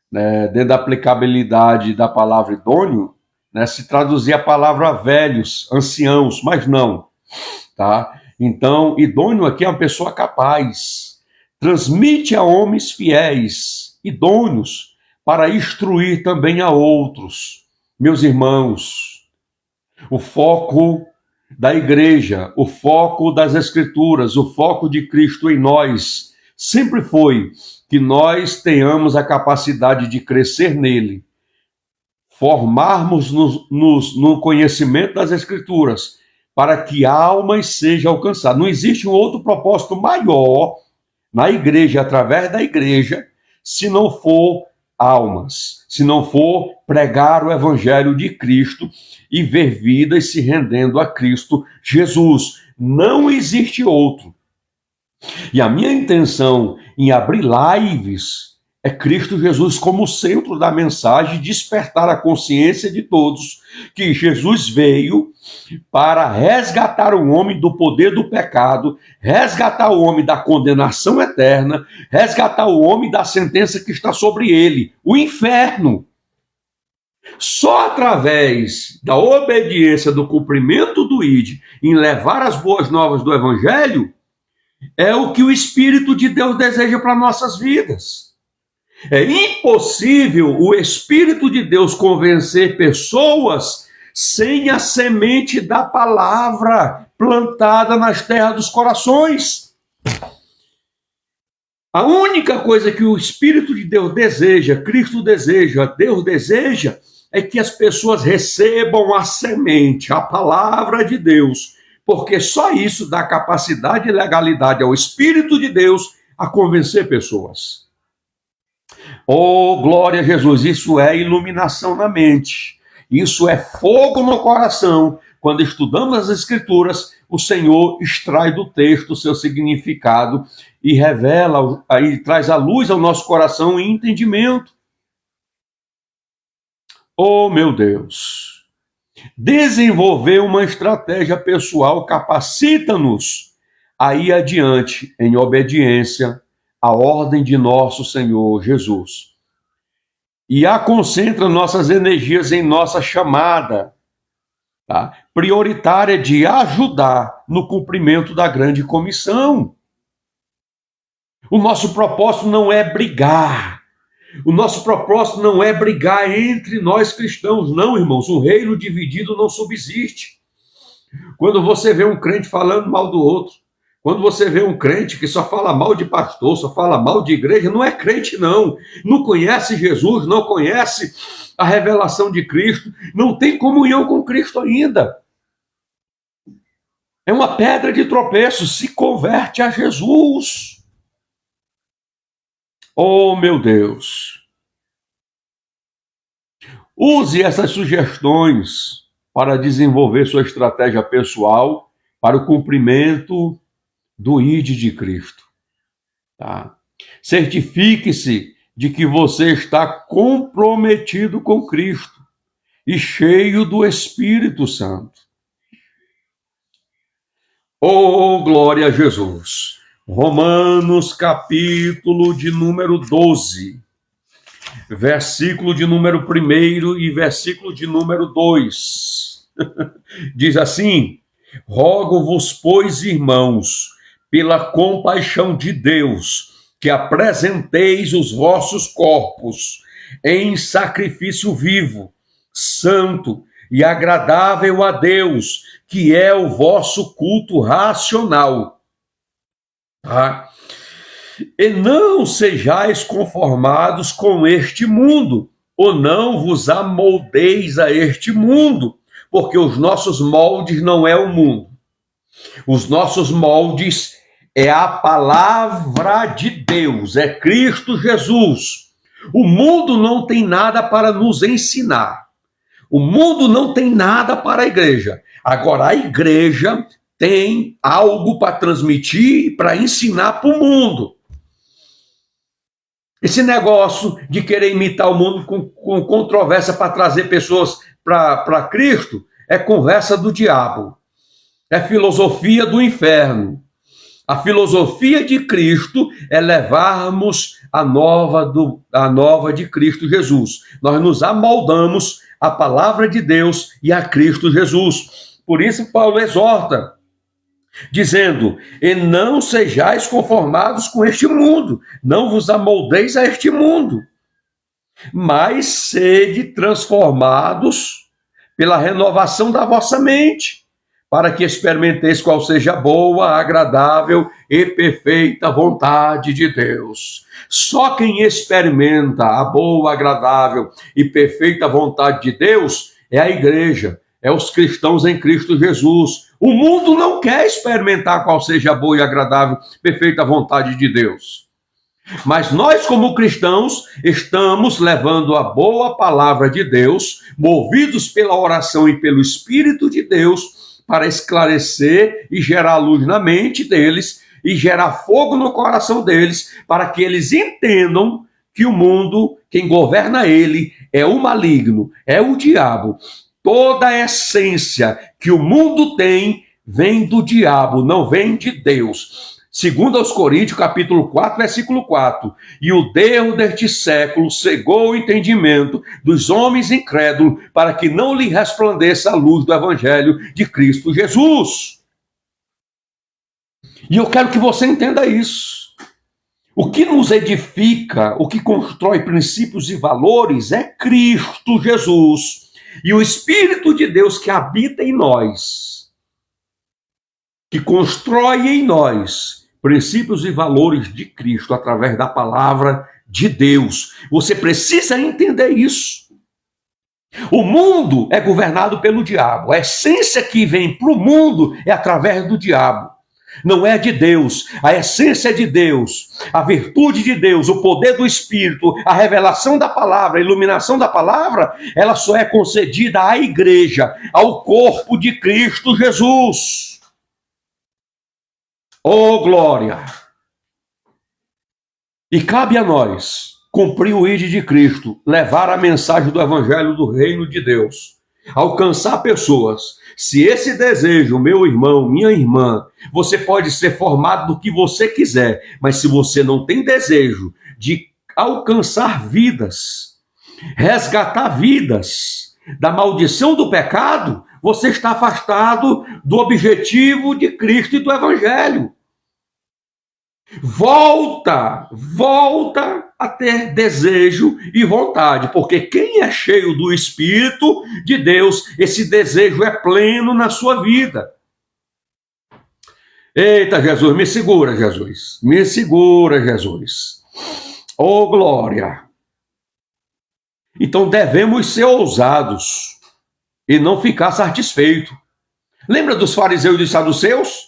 né, dentro da aplicabilidade da palavra idôneo, né, se traduzia a palavra velhos, anciãos, mas não. Tá? Então, idôneo aqui é uma pessoa capaz, transmite a homens fiéis, idôneos, para instruir também a outros. Meus irmãos, o foco da igreja, o foco das escrituras, o foco de Cristo em nós, sempre foi que nós tenhamos a capacidade de crescer nele, formarmos-nos no conhecimento das escrituras, para que almas sejam alcançadas. Não existe um outro propósito maior na igreja, através da igreja, se não for almas, se não for pregar o evangelho de Cristo e ver vidas se rendendo a Cristo Jesus. Não existe outro. E a minha intenção em abrir lives é Cristo Jesus como centro da mensagem, despertar a consciência de todos que Jesus veio para resgatar o homem do poder do pecado, resgatar o homem da condenação eterna, resgatar o homem da sentença que está sobre ele, o inferno. Só através da obediência, do cumprimento do ID, em levar as boas novas do Evangelho, é o que o Espírito de Deus deseja para nossas vidas. É impossível o Espírito de Deus convencer pessoas sem a semente da palavra plantada nas terras dos corações. A única coisa que o Espírito de Deus deseja, Cristo deseja, Deus deseja, é que as pessoas recebam a semente, a palavra de Deus, porque só isso dá capacidade e legalidade ao Espírito de Deus a convencer pessoas. Oh, glória a Jesus, isso é iluminação na mente, isso é fogo no coração. Quando estudamos as Escrituras, o Senhor extrai do texto o seu significado e revela, aí traz à luz ao nosso coração e entendimento. Oh, meu Deus! Desenvolver uma estratégia pessoal capacita-nos a ir adiante em obediência à ordem de nosso Senhor Jesus. E a concentra nossas energias em nossa chamada, tá, prioritária de ajudar no cumprimento da grande comissão. O nosso propósito não é brigar. O nosso propósito não é brigar entre nós cristãos, não, irmãos. Um reino dividido não subsiste. Quando você vê um crente falando mal do outro, quando você vê um crente que só fala mal de pastor, só fala mal de igreja, não é crente, não. Não conhece Jesus, não conhece a revelação de Cristo, não tem comunhão com Cristo ainda. É uma pedra de tropeço, se converte a Jesus. Oh, meu Deus! Use essas sugestões para desenvolver sua estratégia pessoal para o cumprimento do ID de Cristo. Tá? Certifique-se de que você está comprometido com Cristo e cheio do Espírito Santo. Oh, glória a Jesus! Romanos, capítulo de número 12, versículo de número 1 e versículo de número 2. Diz assim: rogo-vos, pois, irmãos, pela compaixão de Deus, que apresenteis os vossos corpos em sacrifício vivo, santo e agradável a Deus, que é o vosso culto racional. Tá? E não sejais conformados com este mundo, ou não vos amoldeis a este mundo, porque os nossos moldes não é o mundo. Os nossos moldes é a palavra de Deus, é Cristo Jesus. O mundo não tem nada para nos ensinar. O mundo não tem nada para a igreja. Agora, a igreja tem algo para transmitir, para ensinar para o mundo. Esse negócio de querer imitar o mundo com controvérsia para trazer pessoas para Cristo é conversa do diabo. É filosofia do inferno. A filosofia de Cristo é levarmos a nova de Cristo Jesus. Nós nos amoldamos à palavra de Deus e a Cristo Jesus. Por isso Paulo exorta, dizendo: e não sejais conformados com este mundo, não vos amoldeis a este mundo, mas sede transformados pela renovação da vossa mente, para que experimenteis qual seja a boa, agradável e perfeita vontade de Deus. Só quem experimenta a boa, agradável e perfeita vontade de Deus é a igreja, é os cristãos em Cristo Jesus. O mundo não quer experimentar qual seja a boa e agradável, perfeita vontade de Deus. Mas nós, como cristãos, estamos levando a boa palavra de Deus, movidos pela oração e pelo Espírito de Deus, para esclarecer e gerar luz na mente deles e gerar fogo no coração deles, para que eles entendam que o mundo, quem governa ele, é o maligno, é o diabo. Toda a essência que o mundo tem vem do diabo, não vem de Deus. Segundo aos Coríntios, capítulo 4, versículo 4. E o Deus deste século cegou o entendimento dos homens incrédulos, para que não lhe resplandeça a luz do evangelho de Cristo Jesus. E eu quero que você entenda isso. O que nos edifica, o que constrói princípios e valores é Cristo Jesus. E o Espírito de Deus que habita em nós, que constrói em nós princípios e valores de Cristo através da palavra de Deus. Você precisa entender isso. O mundo é governado pelo diabo. A essência que vem para o mundo é através do diabo. Não é de Deus. A essência é de Deus, a virtude de Deus, o poder do Espírito, a revelação da palavra, a iluminação da palavra, ela só é concedida à igreja, ao corpo de Cristo Jesus. Oh, glória! E cabe a nós cumprir o ID de Cristo, levar a mensagem do evangelho do reino de Deus, alcançar pessoas. Se esse desejo, meu irmão, minha irmã, você pode ser formado do que você quiser, mas se você não tem desejo de alcançar vidas, resgatar vidas da maldição do pecado, você está afastado do objetivo de Cristo e do evangelho. Volta a ter desejo e vontade, porque quem é cheio do Espírito de Deus, esse desejo é pleno na sua vida. Eita, Jesus, me segura, Jesus. Me segura, Jesus. Oh, glória. Então devemos ser ousados e não ficar satisfeitos. Lembra dos fariseus e dos saduceus?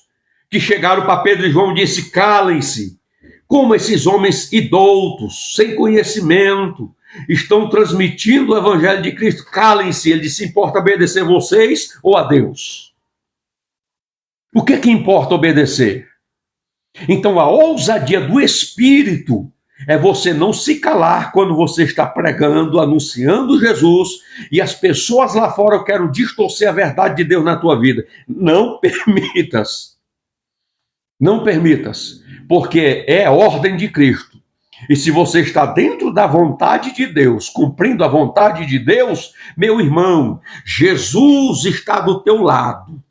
Que chegaram para Pedro e João e disse: calem-se, como esses homens idoutos, sem conhecimento, estão transmitindo o evangelho de Cristo. Calem-se, ele disse, importa obedecer vocês ou a Deus? O que é que importa obedecer? Então a ousadia do Espírito é você não se calar quando você está pregando, anunciando Jesus, e as pessoas lá fora querem distorcer a verdade de Deus na tua vida. Não permitas. Não permitas, porque é a ordem de Cristo. E se você está dentro da vontade de Deus, cumprindo a vontade de Deus, meu irmão, Jesus está do teu lado.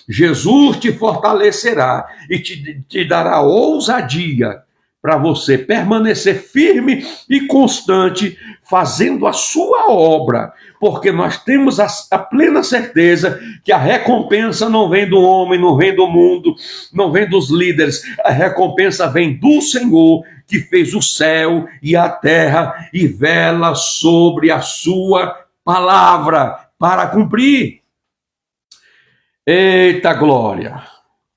Jesus te fortalecerá e te dará ousadia para você permanecer firme e constante fazendo a sua obra, porque nós temos a plena certeza que a recompensa não vem do homem, não vem do mundo, não vem dos líderes, a recompensa vem do Senhor, que fez o céu e a terra e vela sobre a sua palavra para cumprir. Eita glória!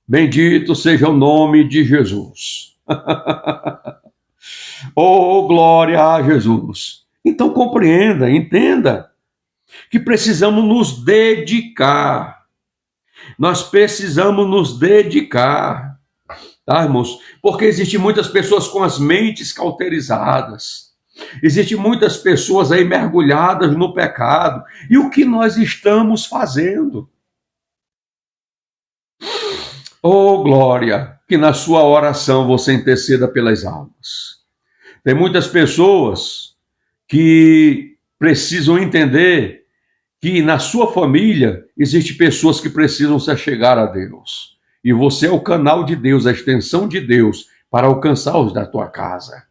Bendito seja o nome de Jesus. Oh, glória a Jesus. Então compreenda, entenda que precisamos nos dedicar. Nós precisamos nos dedicar, tá, irmãos? Porque existem muitas pessoas com as mentes cauterizadas. Existem muitas pessoas aí mergulhadas no pecado. E o que nós estamos fazendo? Oh, glória, que na sua oração você interceda pelas almas. Tem muitas pessoas que precisam entender que na sua família existem pessoas que precisam se achegar a Deus. E você é o canal de Deus, a extensão de Deus para alcançar os da tua casa.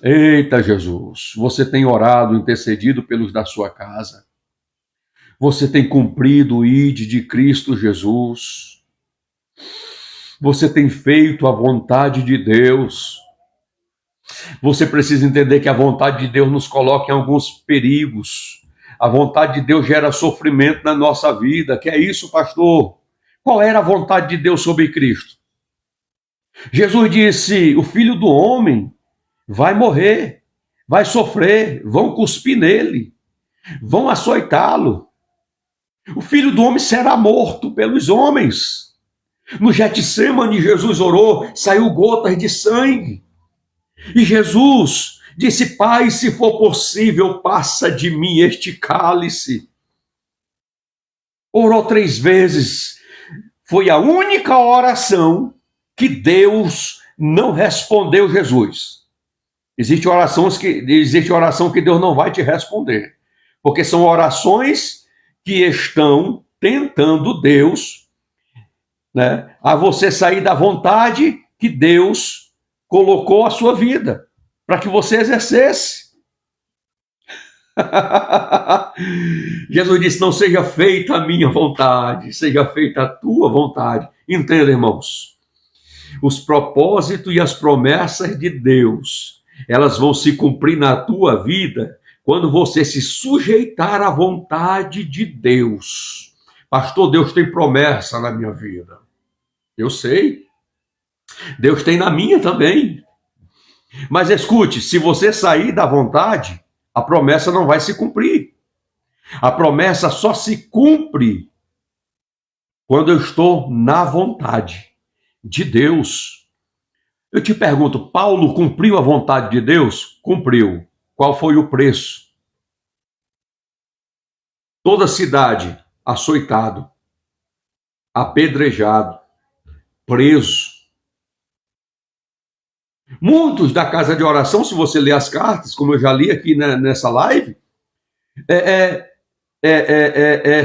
Eita Jesus, você tem orado, intercedido pelos da sua casa. Você tem cumprido o ID de Cristo Jesus. Você tem feito a vontade de Deus. Você precisa entender que a vontade de Deus nos coloca em alguns perigos. A vontade de Deus gera sofrimento na nossa vida. Que é isso, pastor? Qual era a vontade de Deus sobre Cristo? Jesus disse, o Filho do Homem vai morrer, vai sofrer, vão cuspir nele, vão açoitá-lo. O Filho do Homem será morto pelos homens. No Getsemane, Jesus orou, saiu gotas de sangue. E Jesus disse, Pai, se for possível, passa de mim este cálice. Orou 3 vezes. Foi a única oração que Deus não respondeu Jesus. Existe oração que Deus não vai te responder. Porque são orações que estão tentando Deus, né, a você sair da vontade que Deus colocou a sua vida, para que você exercesse. Jesus disse, não seja feita a minha vontade, seja feita a tua vontade. Entenda, irmãos, os propósitos e as promessas de Deus, elas vão se cumprir na tua vida quando você se sujeitar à vontade de Deus. Pastor, Deus tem promessa na minha vida. Eu sei. Deus tem na minha também. Mas escute, se você sair da vontade, a promessa não vai se cumprir. A promessa só se cumpre quando eu estou na vontade de Deus. Eu te pergunto, Paulo cumpriu a vontade de Deus? Cumpriu. Qual foi o preço? Toda a cidade açoitado, apedrejado, preso. Muitos da casa de oração, se você ler as cartas, como eu já li aqui nessa live,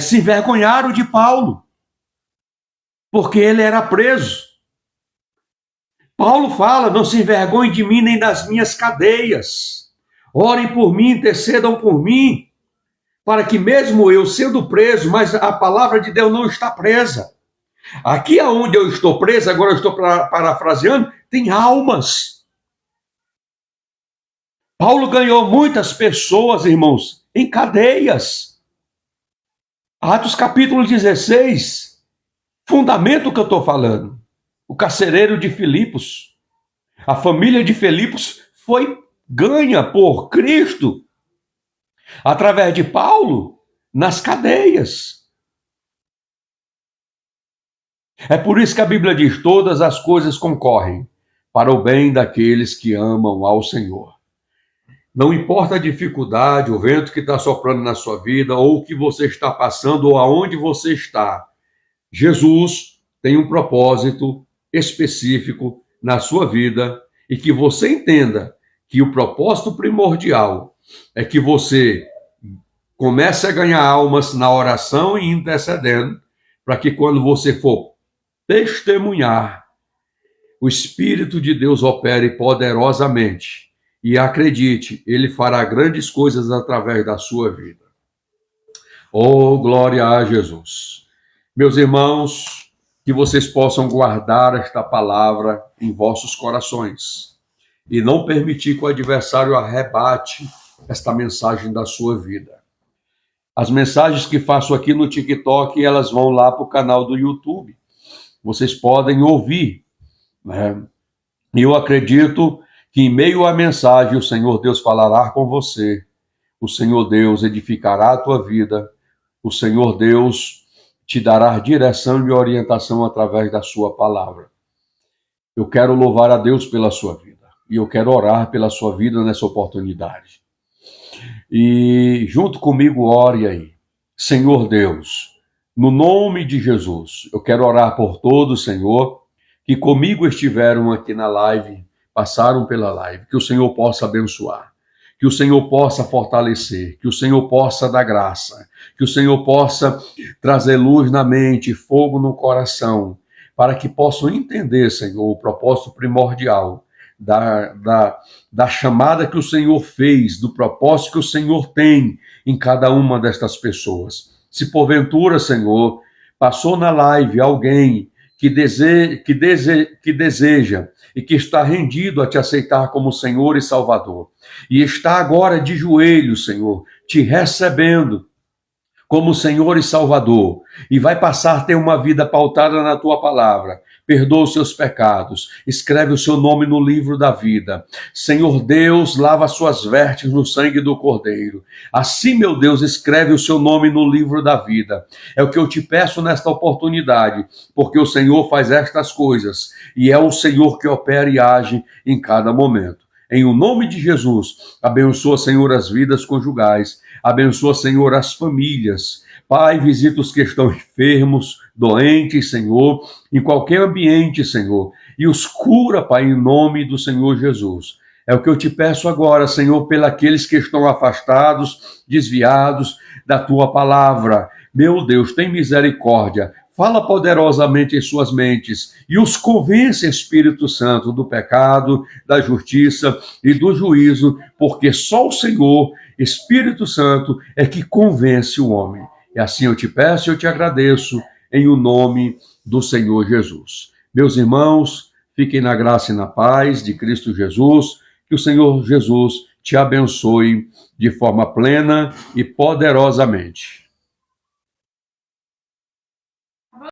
se envergonharam de Paulo, porque ele era preso. Paulo fala, não se envergonhem de mim nem das minhas cadeias. Orem por mim, intercedam por mim, para que mesmo eu sendo preso, mas a palavra de Deus não está presa. Aqui onde eu estou preso, agora eu estou parafraseando, tem almas. Paulo ganhou muitas pessoas, irmãos, em cadeias. Atos capítulo 16, fundamento que eu estou falando. O carcereiro de Filipos, a família de Filipos foi ganha por Cristo, através de Paulo, nas cadeias. É por isso que a Bíblia diz: todas as coisas concorrem para o bem daqueles que amam ao Senhor. Não importa a dificuldade, o vento que está soprando na sua vida, ou o que você está passando, ou aonde você está, Jesus tem um propósito específico na sua vida, e que você entenda que o propósito primordial é que você comece a ganhar almas na oração e intercedendo, para que quando você for testemunhar, o Espírito de Deus opere poderosamente. E acredite, Ele fará grandes coisas através da sua vida. Oh, glória a Jesus. Meus irmãos, que vocês possam guardar esta palavra em vossos corações e não permitir que o adversário arrebate esta mensagem da sua vida. As mensagens que faço aqui no TikTok, elas vão lá para o canal do YouTube. Vocês podem ouvir, né? E eu acredito que em meio à mensagem o Senhor Deus falará com você, o Senhor Deus edificará a tua vida, o Senhor Deus te dará direção e orientação através da sua palavra. Eu quero louvar a Deus pela sua vida e eu quero orar pela sua vida nessa oportunidade. E junto comigo ore aí. Senhor Deus, no nome de Jesus, eu quero orar por todos, Senhor, que comigo estiveram aqui na live, passaram pela live, que o Senhor possa abençoar, que o Senhor possa fortalecer, que o Senhor possa dar graça, que o Senhor possa trazer luz na mente, fogo no coração, para que possam entender, Senhor, o propósito primordial da chamada que o Senhor fez, do propósito que o Senhor tem em cada uma destas pessoas. Se porventura, Senhor, passou na live alguém que deseja e que está rendido a te aceitar como Senhor e Salvador, e está agora de joelhos, Senhor, te recebendo como Senhor e Salvador, e vai passar a ter uma vida pautada na tua palavra, perdoa os seus pecados, escreve o seu nome no livro da vida. Senhor Deus, lava suas vestes no sangue do Cordeiro. Assim, meu Deus, escreve o seu nome no livro da vida. É o que eu te peço nesta oportunidade, porque o Senhor faz estas coisas, e é o Senhor que opera e age em cada momento. Em o nome de Jesus, abençoa, Senhor, as vidas conjugais, abençoa, Senhor, as famílias. Pai, visita os que estão enfermos, doentes, Senhor, em qualquer ambiente, Senhor, e os cura, Pai, em nome do Senhor Jesus. É o que eu te peço agora, Senhor, pelos que estão afastados, desviados da tua palavra. Meu Deus, tem misericórdia. Fala poderosamente em suas mentes e os convence, Espírito Santo, do pecado, da justiça e do juízo, porque só o Senhor, Espírito Santo, é que convence o homem. E assim eu te peço e eu te agradeço, em o nome do Senhor Jesus. Meus irmãos, fiquem na graça e na paz de Cristo Jesus, que o Senhor Jesus te abençoe de forma plena e poderosamente.